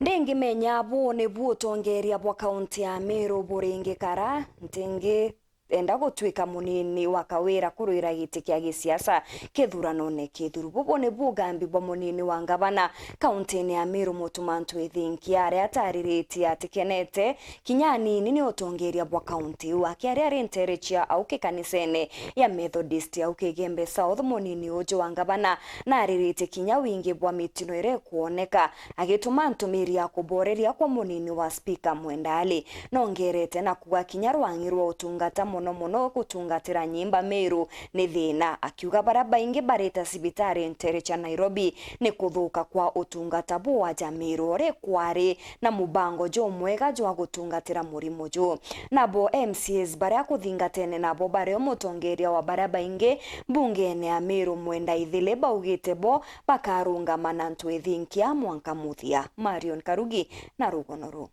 ndingimenya bune butongeria bwa kaunti ya Meru buringikara ntingi enda gutwika munini wa kawira kurwira giti kia gisiasa kithurano-ini kithuru bubone bugambi bwa munini wa ngavana kaunti ya Meru Mutumantu Ethinki aria atariritie atikenete kinya nini ni utongeria bwa kaunti wa kiaria renterechia au kikanisene ya Methodist au Kigembe South munini ujo wa ngavana na ariritie kinya wingi bwa mitino ire kuoneka agituma ntumiri ya kuboreria kwa munini wa speaker Mwendali nongerete na kuga kinya rwangirwa utungata muno kutungatira nyimba Meru ni thina akiuga baraba ingi bareta sibitari nterecha Nairobi ni kuthuka kwa utungata bwa Meru ore kwari na mubango jo mwega jo gutungatira murimo jo nabo MCs baria kuthingatene nabo baria mutongeria wa baraba ingi bungene ya Meru Mwenda Ithile baugite bo bakarunga manantu Ethinki mwanka muthia. Marion Karugi na Rugonoru.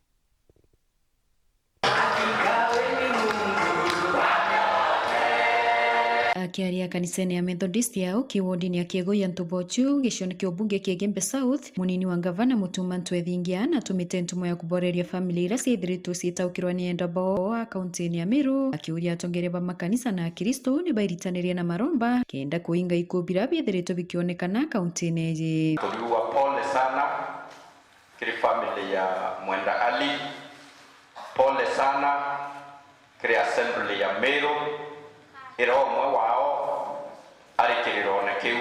Akiaria kanisani ya Methodist yao kiwodini ya Kiegoya Ntubochu gicioni kia ubunge Kigembe South munini wa ngavana Mutumantu Ethinki atumite ntumo ya kuboreria family ira ciithiritwo ciitaukirwa ni enda bo akaunti ya Meru akiuria atongeria ba makanisa na Kristo ni bairitaniria na maromba kenda kuinga ikubira biithiritwo bikionekana akaunti-ini iji. Tuliwa pole sana kiri family ya Mwenda Ali, pole sana kiri assembly ya Meru iro mwe wao arikirone kiu,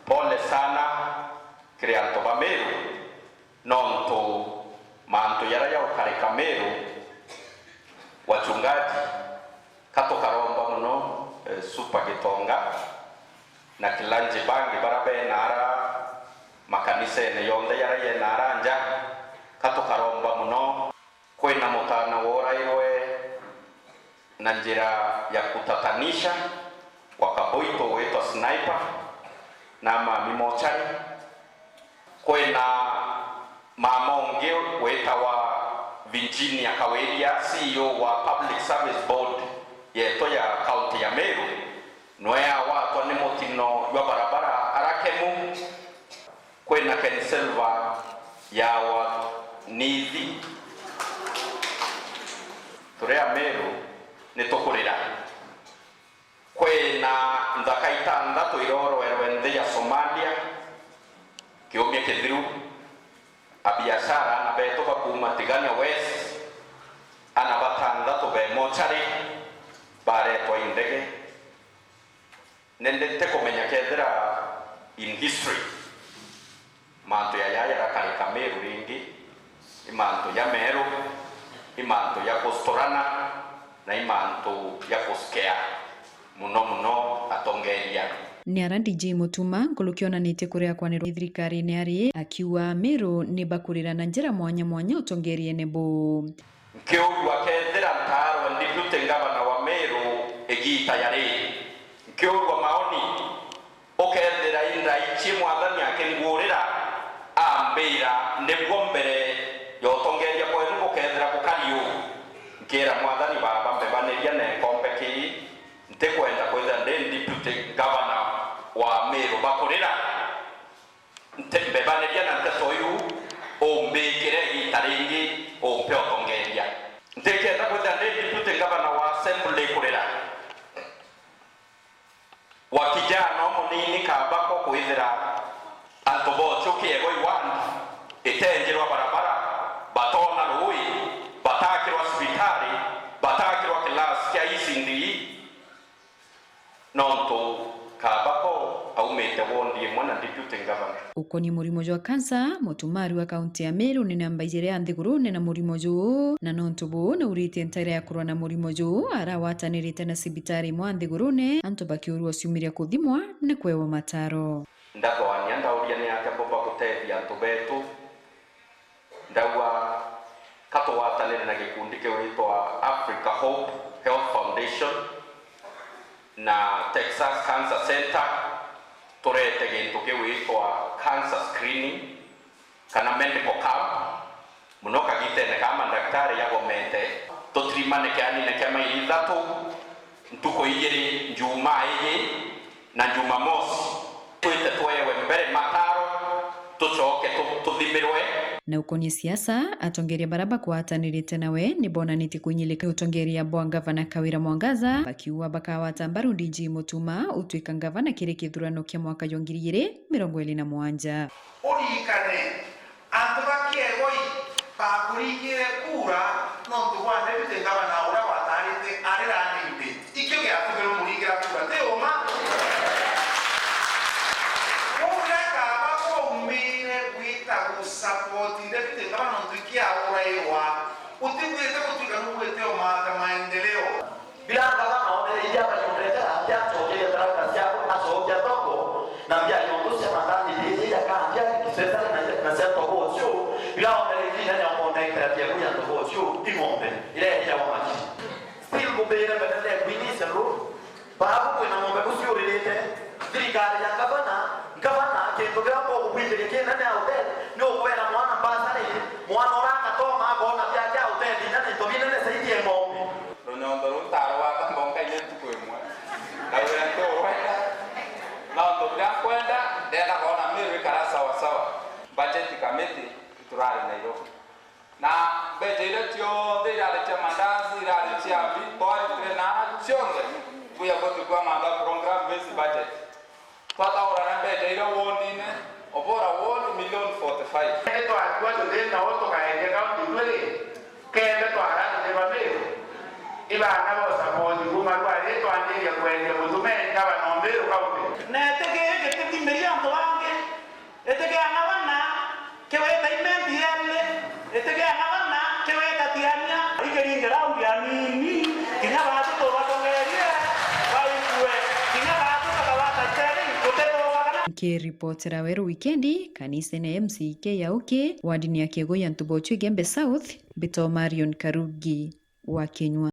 pole sana kiri anto ba Meru nonto manto yara ya ukareka Meru wachungaji kato karomba muno super gitonga na kilanje bangi barabe nara makanisa ene yonde yara ye naranja kato karomba muno kwena mutana wora iwe na njira ya kutatanisha wakaboito weto sniper na mamimochari kwena mamonge weta wa Virginia Kaweria CEO wa Public Service Board yeto ya kaunti ya Meru noya watu ni motino ya barabara arakemu kwena Ken Silva ya wa Nithi turea Meru nitukurira kwena ndakaitanda tuiroro erwende ya Somalia kiumia kithiru abiashara na beto bakuma Tigania West ana batanda to be mochari bare to indege nende tekomenya kedra in history manto ya rakari Meru ringi imanto ya Meru imanto ya Kostorana na imanto ya Koskea muno atongeria ni ara DJ Mutuma ngulukionanite kuria kwaniro thirikari ni ari akiwa Meru ni bakurira na njira mwanya utongerie nebo nkiugwa kethira ntaro ndipute ngavana wa Meru egita yari nkiugwa maoni okethira inda ichi mwathani akingurira ambira ndebwo mbere yotongeria kwenu okethira kukariu nkira mwathani baba mbebaneria ne kompeki ntekwenda kwenda ndipute ngavana wa Meru bakurira mbebaneria na ntesoyu ombekire gitaringi ompe otongeria ntekenda kwenda ndipute ngavana wa assembly kurira wakijana munini kabako kwithira antobocho kiego iwandi itenjirwa barabara batona rui batakirwa hospitali batakirwa class kia isindi nonto kabako aumete wondi mwana deputy governor ukoni murimo jwa kansa mutumari wa kaunti ya Meru ni namba ijere ya nthiguru na murimo juu na nontubu na urite ntare ya kurwa na murimo juu arawatanirite na sibitari mwa nthigurune antu bakiurwo ciumiria kuthimwa ni kwewa mataro ndagwanya ndauria ni ake boba gutethia antu betu ndawa kato watanire na gikundi kiwitwa Africa Hope Health Foundation na Texas Cancer Center turete gintu kiwitwa cancer screening kana medical camp muno kagitene kama daktari yagomete tutrimane kyani ne kama ithatu ntuko igiri njuma igi na Jumamosi twite twewe mbere mataro tucoke tuthimirwe na ukonie siasa atongeria baraba kwatanirite nawe ni bonaniti kunyilika utongeria bwa gavana Kawira Mwangaza bakiuga bakawata mbaru DG Mutuma utwika gavana kiri kithurano kia mwaka 2027 urikane antu bakiegoi bakurigire kura nontu bwane bite gavana ura watarite ariraninde ikyo gyatubira umurigira kura teoma ureka bakomire kwita gusapoti bite gavana nontu ikia uraiwa utigwite kutuka n'ubwete omata maendeleo bila gavana omereja banyongereza byatokeye baraka cyako asogya toko na bya yondose mandani ndiye yakambya kisesa na seto bocho bila omereja na omonekera bya kuyanto bocho imombe ile ya wamachi still kubera badale kwinisa ro babu kwena mombe kusiurilete dirigara ya gavana kentogera ko kubindire kena na hotel no kwena mwana mbasare mwana oranga toma bona bya ya hotel nane tobine ne saidi emombe Ronyondo runtaro wa tambonga yetu kwemwe Kawira to wenda na ndo kwenda ndenda kuona mimi kara sawa sawa budget committee turali Nairobi na beje ile tio ndira lecha mandazi ira lecha boy na chonge kuya botu kwa manga program base budget pata ora na beje ile wonine obora 1,045,000 eto akwa tena auto kaende kaunti kweli kende to arana de babeo iba nabo sapoti kuma kwa eto ande ya kwende mutume kaba nombero kaunti na tege ke timberia ndo wange etege anabana keweta imenti yale etege anabana keweta tiania igeringe raundi ya nini kinya batu to batongeria baikwe kinya batu kabata teri kuteto wakana Kiripotera weru wikendi kanisa na MCK yauke wadini ya Kegoya Ntubochu Gembe South Bito Marion Karugi wa Kenywa.